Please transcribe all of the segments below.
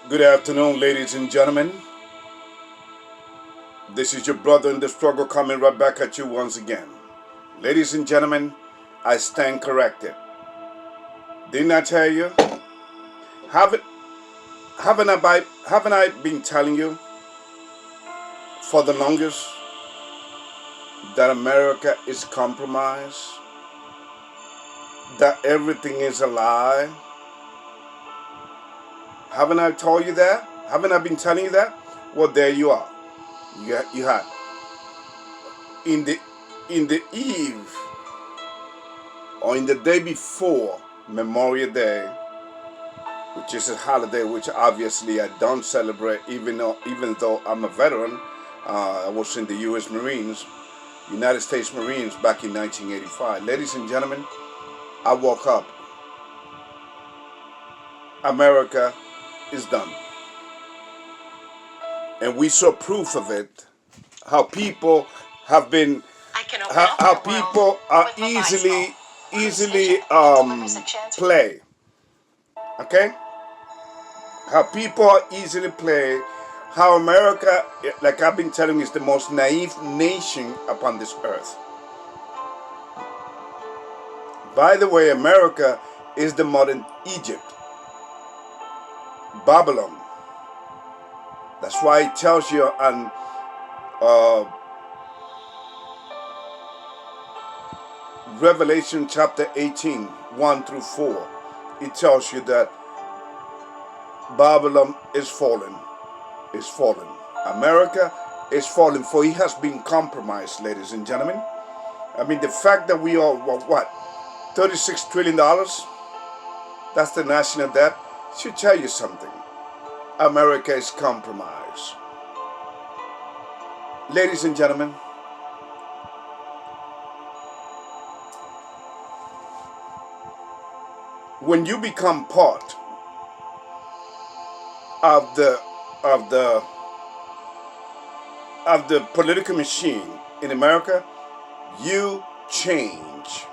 Good afternoon, ladies and gentlemen. This is your brother in the struggle coming right back at you once again. Ladies and gentlemen, I stand corrected. Didn't I tell you? Haven't, haven't I been telling you for the longest that America is compromised? That everything is a lie? Haven't I told you that? Haven't I been telling you that? Well, there you are. You had in the eve or in the day before Memorial Day, which is a holiday which obviously I don't celebrate, even though I'm a veteran. I was in the U.S. Marines, United States Marines, back in 1985. Ladies and gentlemen, I woke up. America is done. And we saw proof of it, how people have been, how people are easily play. Okay? How people are easily play, how America, like I've been telling you, is the most naive nation upon this earth. By the way, America is the modern Egypt, Babylon. That's why it tells you on Revelation chapter 18, 1 through 4, it tells you that Babylon is fallen. Is fallen. America is fallen, for it has been compromised, ladies and gentlemen. I mean, the fact that we are, what, $36 trillion? That's the national debt. Should tell you something. America is compromised. Ladies and gentlemen, when you become part of the political machine in America, you change,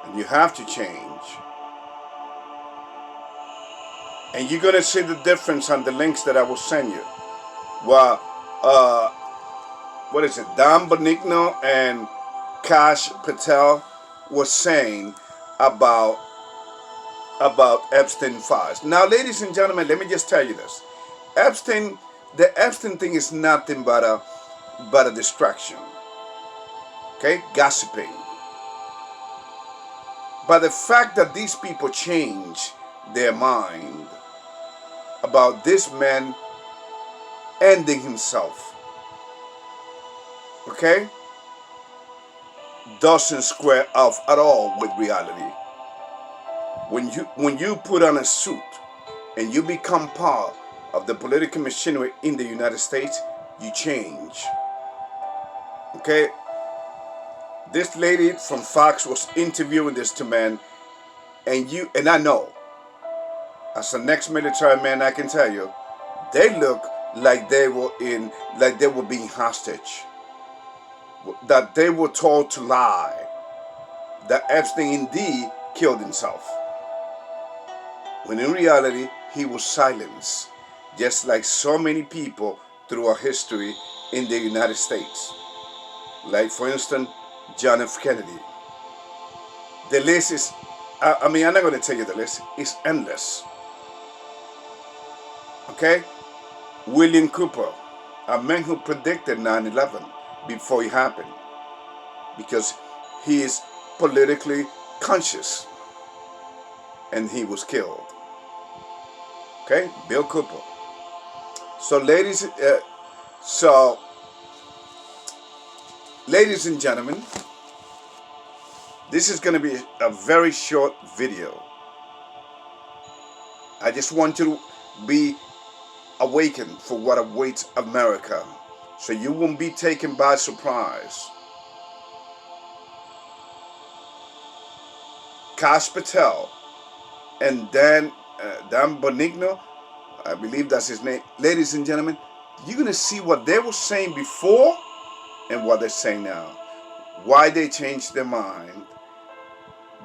and you have to change. And you're gonna see the difference on the links that I will send you. Well, what is it? Don Benigno and Kash Patel was saying about Epstein files. Now, ladies and gentlemen, let me just tell you this: the Epstein thing is nothing but a distraction. Okay, gossiping. But the fact that these people change their mind about this man ending himself, okay, doesn't square off at all with reality. When you put on a suit and you become part of the political machinery in the United States, you change. Okay? This lady from Fox was interviewing this two men, and I know, as an ex-military man, I can tell you, they look like they were being hostage. That they were told to lie. That Epstein indeed killed himself. When in reality, he was silenced, just like so many people throughout history in the United States. Like, for instance, John F. Kennedy. The list is, I'm not going to tell you the list, it's endless. Okay? William Cooper, a man who predicted 9/11 before it happened, because he is politically conscious, and he was killed. Okay, Bill Cooper. So, ladies and gentlemen, this is going to be a very short video. I just want you to be awakened for what awaits America, so you won't be taken by surprise. Kash Patel and Dan Benigno, I believe that's his name. Ladies and gentlemen, you're going to see what they were saying before and what they're saying now. Why they changed their mind.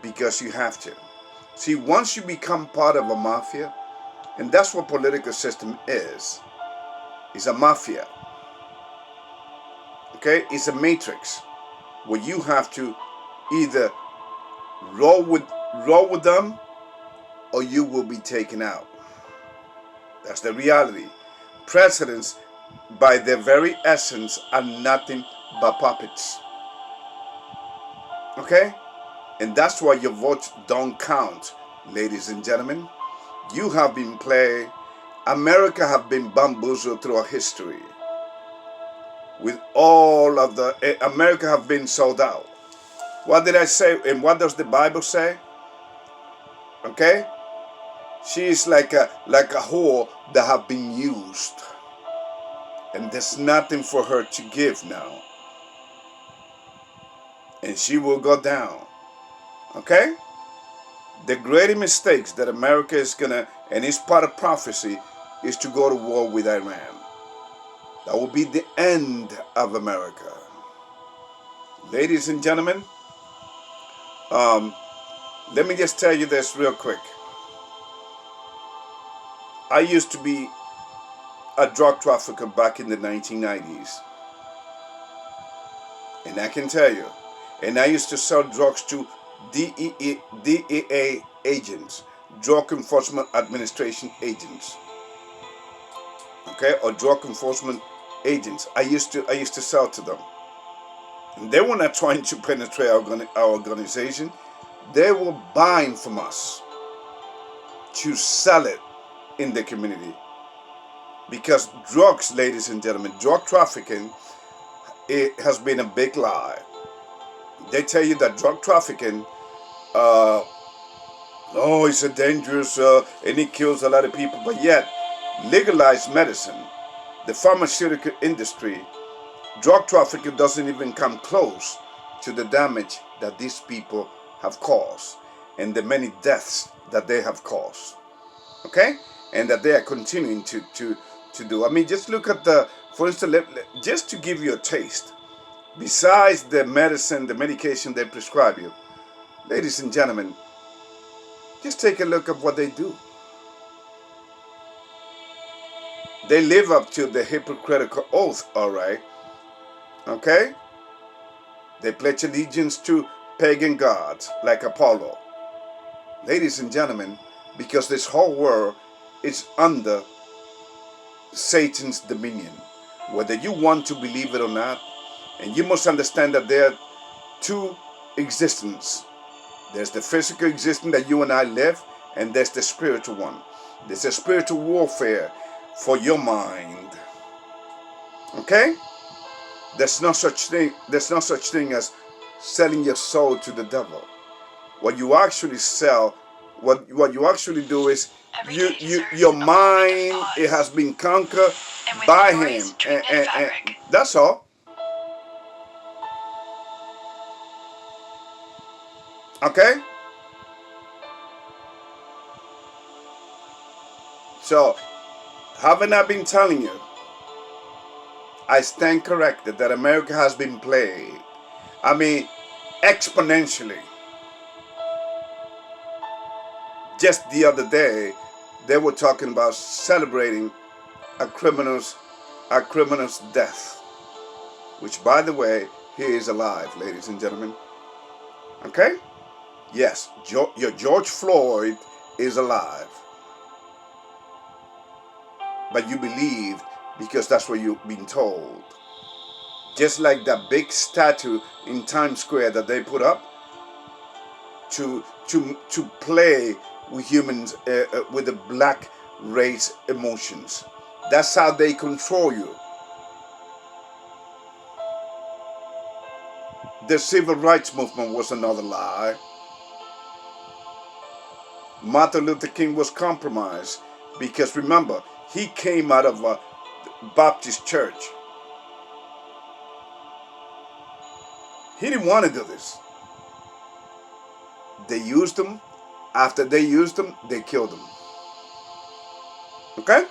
Because you have to. See, once you become part of a mafia, And that's what political system is. It's a mafia. Okay? It's a matrix where you have to either roll with them or you will be taken out. That's the reality. Presidents, by their very essence, are nothing but puppets. Okay? And that's why your votes don't count, ladies and gentlemen. You have been played. America have been bamboozled through history. With all of America have been sold out. What did I say? And what does the Bible say? Okay? She is like a whore that have been used. And there's nothing for her to give now. And she will go down. Okay? The great mistakes that America is gonna, and it's part of prophecy, is to go to war with Iran. That will be the end of America. Ladies and gentlemen, let me just tell you this real quick. I used to be a drug trafficker back in the 1990s. And I can tell you, and I used to sell drugs to DEA agents, Drug Enforcement Administration agents. Okay, or drug enforcement agents. I used to sell to them. And they were not trying to penetrate our organization. They were buying from us to sell it in the community. Because drugs, ladies and gentlemen, drug trafficking, it has been a big lie. They tell you that drug trafficking, it's a dangerous, and it kills a lot of people. But yet, legalized medicine, the pharmaceutical industry, drug trafficking doesn't even come close to the damage that these people have caused and the many deaths that they have caused. Okay? And that they are continuing to do. I mean, just look at for instance, just to give you a taste, besides the medicine, the medication they prescribe you, ladies and gentlemen, just take a look at what they do. They live up to the hypocritical oath, all right? Okay? They pledge allegiance to pagan gods like Apollo. Ladies and gentlemen, because this whole world is under Satan's dominion, whether you want to believe it or not. And you must understand that there are two existences. There's the physical existence that you and I live, and there's the spiritual one. There's a spiritual warfare for your mind. Okay? There's no such thing as selling your soul to the devil. What you actually sell, what you actually do is your mind, it has been conquered by him. And that's all. Okay? So, haven't I been telling you? I stand corrected that America has been played. I mean, exponentially. Just the other day, they were talking about celebrating a criminal's death. Which, by the way, he is alive, ladies and gentlemen. Okay? Yes, your George Floyd is alive. But you believed because that's what you've been told. Just like that big statue in Times Square that they put up to play with humans, with the black race emotions. That's how they control you. The civil rights movement was another lie. Martin Luther King was compromised because, remember, he came out of a Baptist church. He didn't want to do this. They used him. After they used him, they killed him. Okay?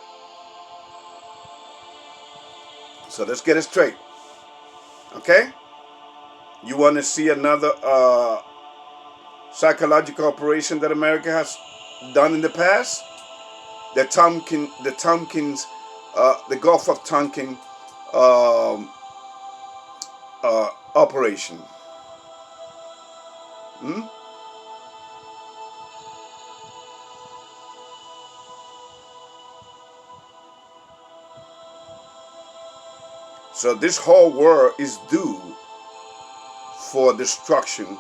So let's get it straight. Okay? You want to see another psychological operation that America has done in the past? the Gulf of Tonkin um, operation. Hmm? So this whole world is due for destruction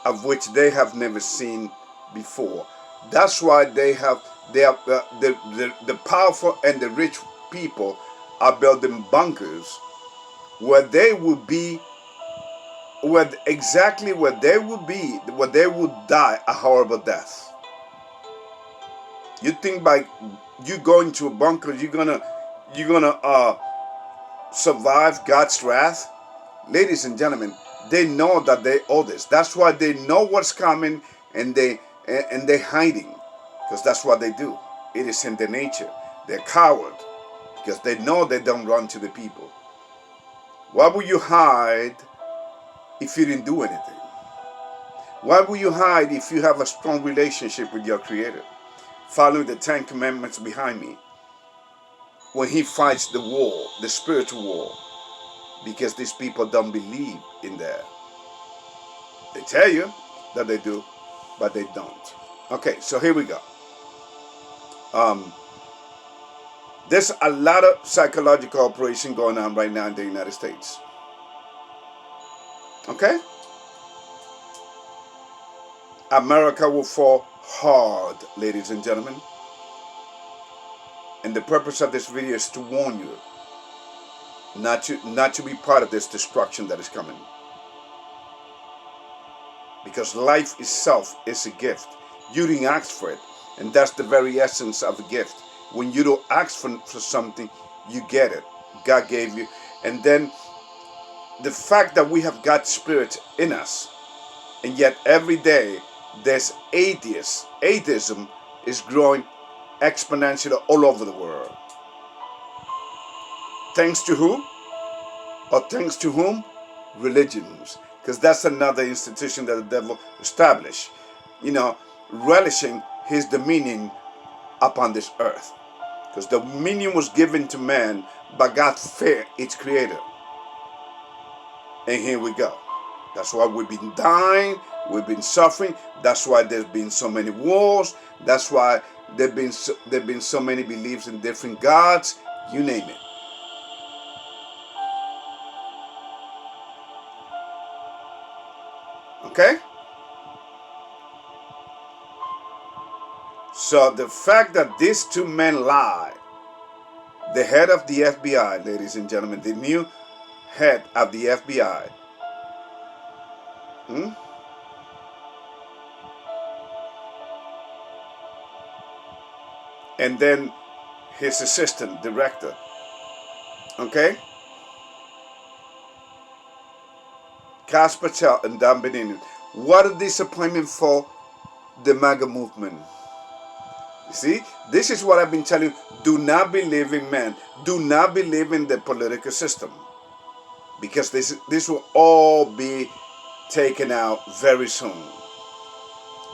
of which they have never seen before. That's why they are the powerful and the rich people are building bunkers where they will be, where exactly where they will be, where they will die a horrible death. You think by you going to a bunker you're gonna survive God's wrath? Ladies and gentlemen, they know that they owe this. That's why they know what's coming, and they're hiding, because that's what they do. It is in their nature. They're coward because they know they don't run to the people. Why would you hide if you didn't do anything? Why would you hide if you have a strong relationship with your Creator? Following the 10 Commandments behind me. When He fights the war, the spiritual war, because these people don't believe in that. They tell you that they do, but they don't. Okay, so here we go. There's a lot of psychological operation going on right now in the United States. Okay? America will fall hard, ladies and gentlemen. And the purpose of this video is to warn you not to be part of this destruction that is coming. Because life itself is a gift. You didn't ask for it. And that's the very essence of a gift. When you don't ask for something, you get it. God gave you. And then the fact that we have God's Spirit in us, and yet every day there's atheism is growing exponentially all over the world. Thanks to who? Or thanks to whom? Religions. Because that's another institution that the devil established. Relishing his dominion upon this earth. Because the dominion was given to man by God, its creator. And here we go. That's why we've been dying, we've been suffering. That's why there's been so many wars. That's why there've been so many beliefs in different gods. You name it. Okay? So the fact that these two men lie, the head of the FBI, ladies and gentlemen, the new head of the FBI, and then his assistant director, okay? Cass Patel and Dan Beninin. What a disappointment for the MAGA movement. You see, this is what I've been telling you. Do not believe in men. Do not believe in the political system. Because this will all be taken out very soon.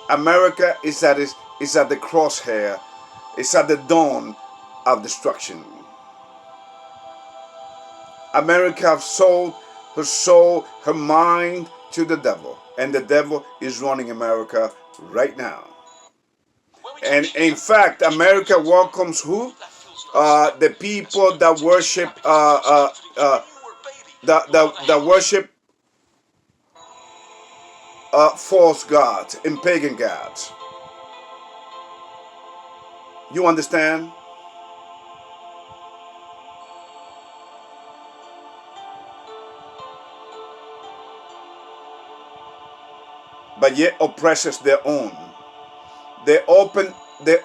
America is at the crosshair. It's at the dawn of destruction. America has sold her soul, her mind to the devil. And the devil is running America right now. And in fact, America welcomes who? The people that worship that worship false gods and pagan gods. You understand? But yet oppresses their own. They open their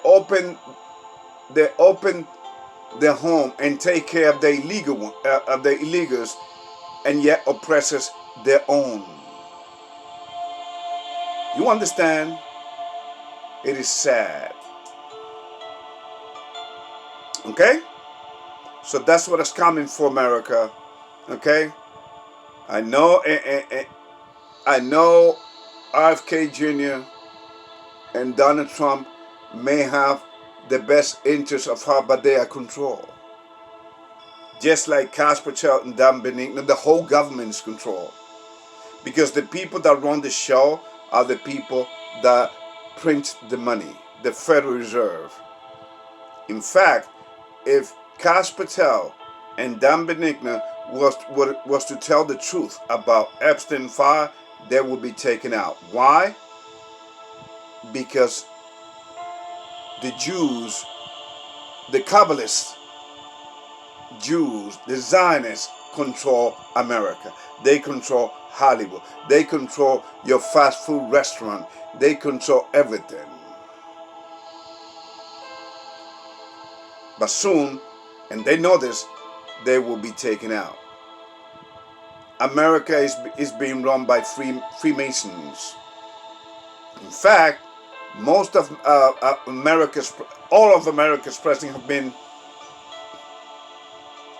home and take care of the illegals, and yet oppresses their own. You understand? It is sad. Okay? So that's what is coming for America. Okay? I know RFK Jr. and Donald Trump may have the best interest of her, but they are control. Just like Casper Child and Dan Benigno, the whole government is control. Because the people that run the show are the people that print the money, the Federal Reserve. In fact, if Kash Patel and Dan Benigno was to tell the truth about Epstein file, they would be taken out. Why? Because the Jews, the Kabbalists, Jews, the Zionists control America. They control Hollywood. They control your fast food restaurant. They control everything. But soon, and they know this, they will be taken out. America is being run by Freemasons. In fact, most of all of America's presidents have been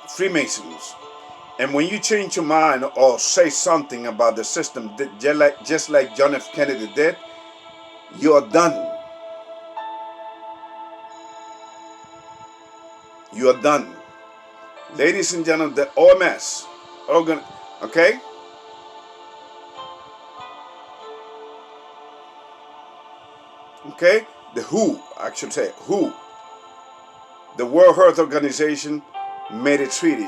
Freemasons. And when you change your mind or say something about the system, just like John F. Kennedy did, you are done. You are done. Ladies and gentlemen, the OMS, okay? Okay? The WHO, I should say, WHO. The World Health Organization made a treaty.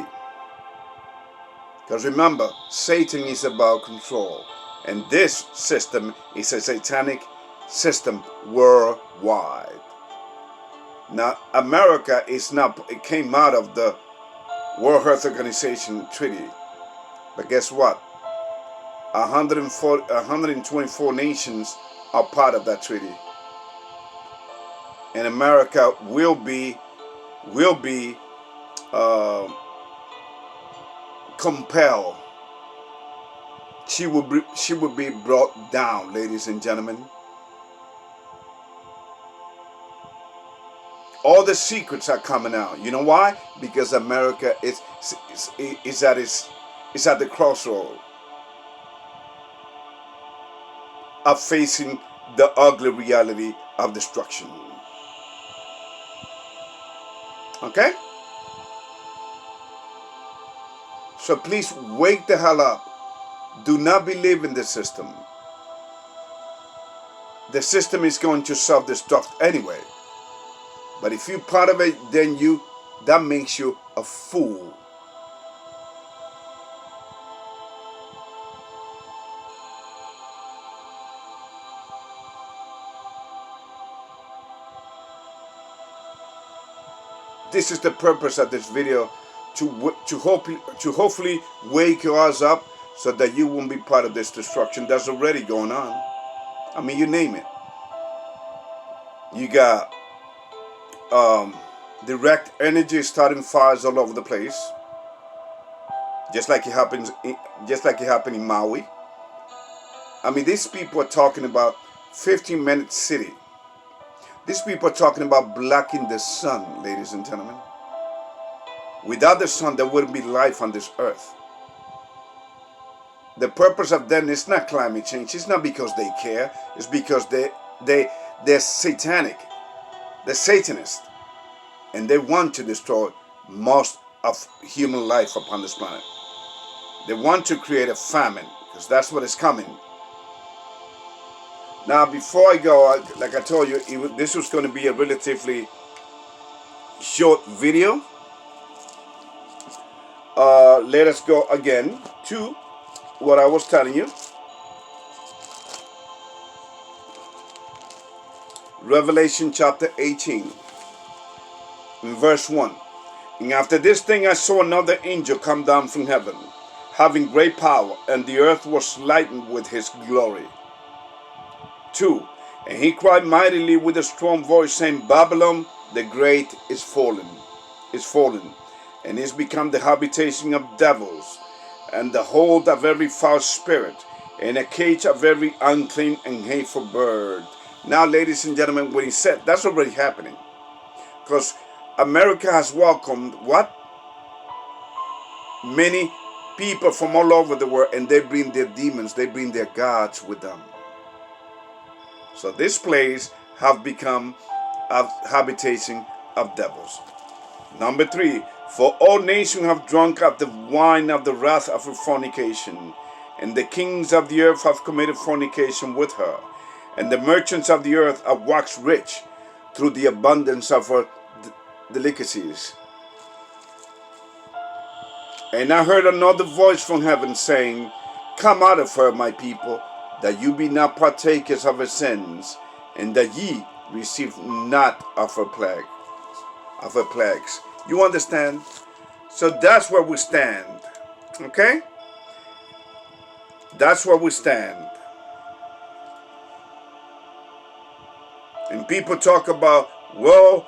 Because remember, Satan is about control. And this system is a satanic system worldwide. Now, America it came out of the World Health Organization treaty. But guess what? 124 nations are part of that treaty. And America will be compelled. She will be brought down, ladies and gentlemen. All the secrets are coming out. You know why? Because America is at the crossroad of facing the ugly reality of destruction. Okay? So please wake the hell up. Do not believe in the system. The system is going to self-destruct anyway. But if you're part of it, then that makes you a fool. This is the purpose of this video, to hopefully wake your ass up so that you won't be part of this destruction that's already going on. I mean, you name it. You got direct energy starting fires all over the place, just like it happened in Maui. I mean, these people are talking about 15-minute city. These people are talking about blocking the sun, ladies and gentlemen. Without the sun, there wouldn't be life on this earth. The purpose of them is not climate change. It's not because they care. It's because they're satanic. They're Satanists. And they want to destroy most of human life upon this planet. They want to create a famine, because that's what is coming. Now, before I go, like I told you, this was going to be a relatively short video. Let us go again to what I was telling you. Revelation chapter 18, in verse 1. And after this thing I saw another angel come down from heaven, having great power, and the earth was lightened with his glory. 2. And he cried mightily with a strong voice, saying, Babylon the great is fallen, and is become the habitation of devils, and the hold of every foul spirit, and a cage of every unclean and hateful bird. Now, ladies and gentlemen, what he said, that's already happening. Because America has welcomed what? Many people from all over the world, and they bring their demons, they bring their gods with them. So this place have become of habitation of devils. Number 3, for all nations have drunk of the wine of the wrath of her fornication, and the kings of the earth have committed fornication with her, and the merchants of the earth have waxed rich through the abundance of her delicacies. And I heard another voice from heaven saying, Come out of her, my people, that you be not partakers of her sins, and that ye receive not of her plague, of her plagues. You understand? So that's where we stand. Okay? That's where we stand. And people talk about, well,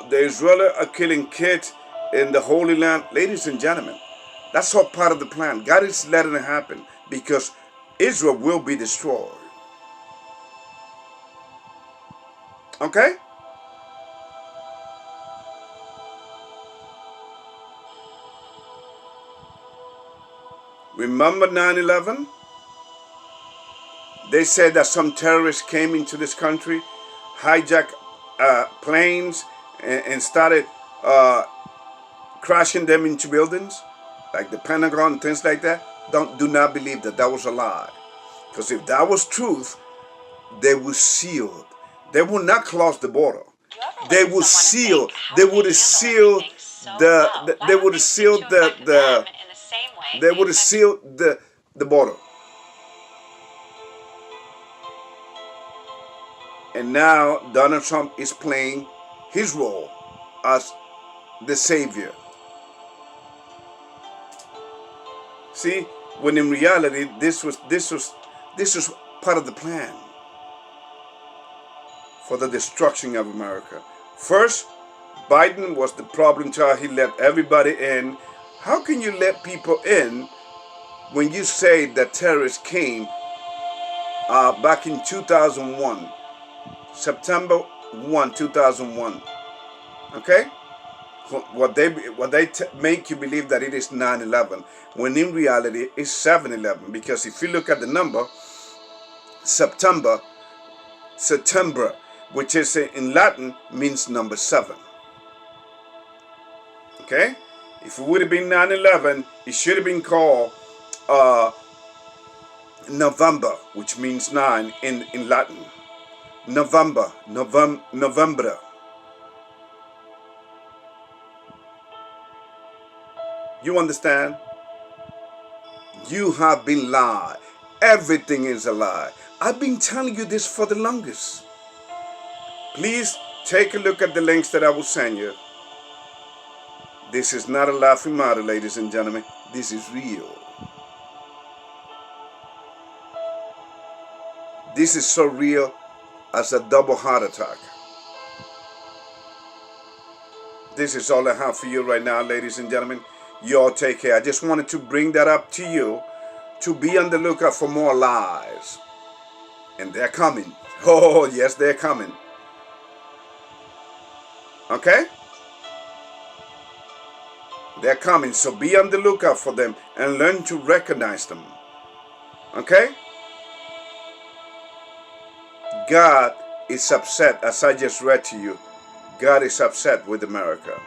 the Israelis are killing kids in the Holy Land. Ladies and gentlemen, that's all part of the plan. God is letting it happen because Israel will be destroyed. Okay? Remember 9/11? They said that some terrorists came into this country, hijacked planes, and started crashing them into buildings, like the Pentagon and things like that. Do not believe that. That was a lie. Because if that was truth, they would seal. They would not close the border. They would seal. They would have sealed the. They would have sealed the. They would have sealed the border. And now Donald Trump is playing his role as the savior. See, when in reality this was part of the plan for the destruction of America. First, Biden was the problem child. He let everybody in. How can you let people in when you say that terrorists came back in 2001, September 1, 2001? Okay? What they make you believe that it is 9/11, when in reality it's 7/11. Because if you look at the number, September, which is in Latin, means number 7. Okay? If it would have been 9/11, it should have been called November, which means 9 in Latin. November. You understand? You have been lied. Everything is a lie. I've been telling you this for the longest. Please take a look at the links that I will send you. This is not a laughing matter, ladies and gentlemen. This is real. This is so real as a double heart attack. This is all I have for you right now, ladies and gentlemen. You all take care. I just wanted to bring that up to you, to be on the lookout for more lies. And they're coming. Oh, yes, they're coming. Okay? They're coming, so be on the lookout for them and learn to recognize them. Okay? God is upset, as I just read to you. God is upset with America.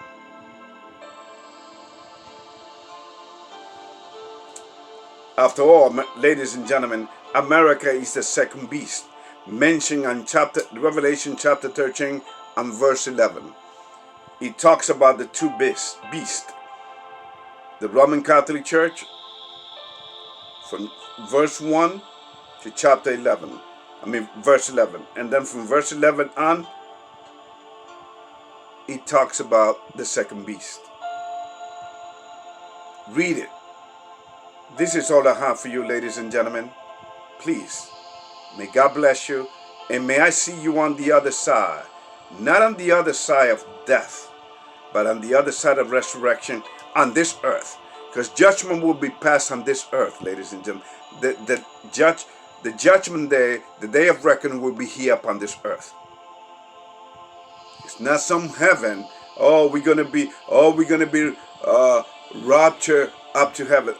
After all, ladies and gentlemen, America is the second beast mentioned in Revelation chapter 13 and verse 11. It talks about the two beasts. The Roman Catholic Church, from verse 1 to chapter 11. Verse 11. And then from verse 11 on, it talks about the second beast. Read it. This is all I have for you, ladies and gentlemen. Please, may God bless you, and may I see you on the other side. Not on the other side of death, but on the other side of resurrection on this earth. Because judgment will be passed on this earth, ladies and gentlemen. The judgment day, the day of reckoning, will be here upon this earth. It's not some heaven. We're gonna be raptured up to heaven,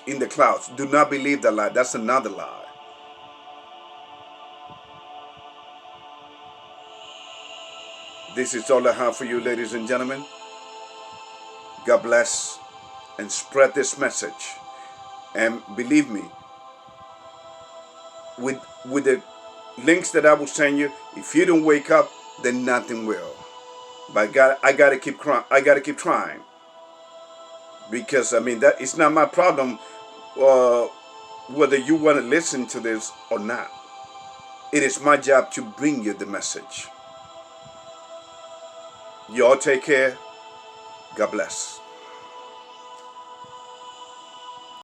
in the clouds. Do not believe that lie. That's another lie. This is all I have for you, ladies and gentlemen. God bless, and spread this message. And believe me, with the links that I will send you, if you don't wake up, then nothing will. But I gotta keep crying. I gotta keep trying, because I mean, that it's not my problem whether you want to listen to this or not. It is my job to bring you the message. You all take care. God bless.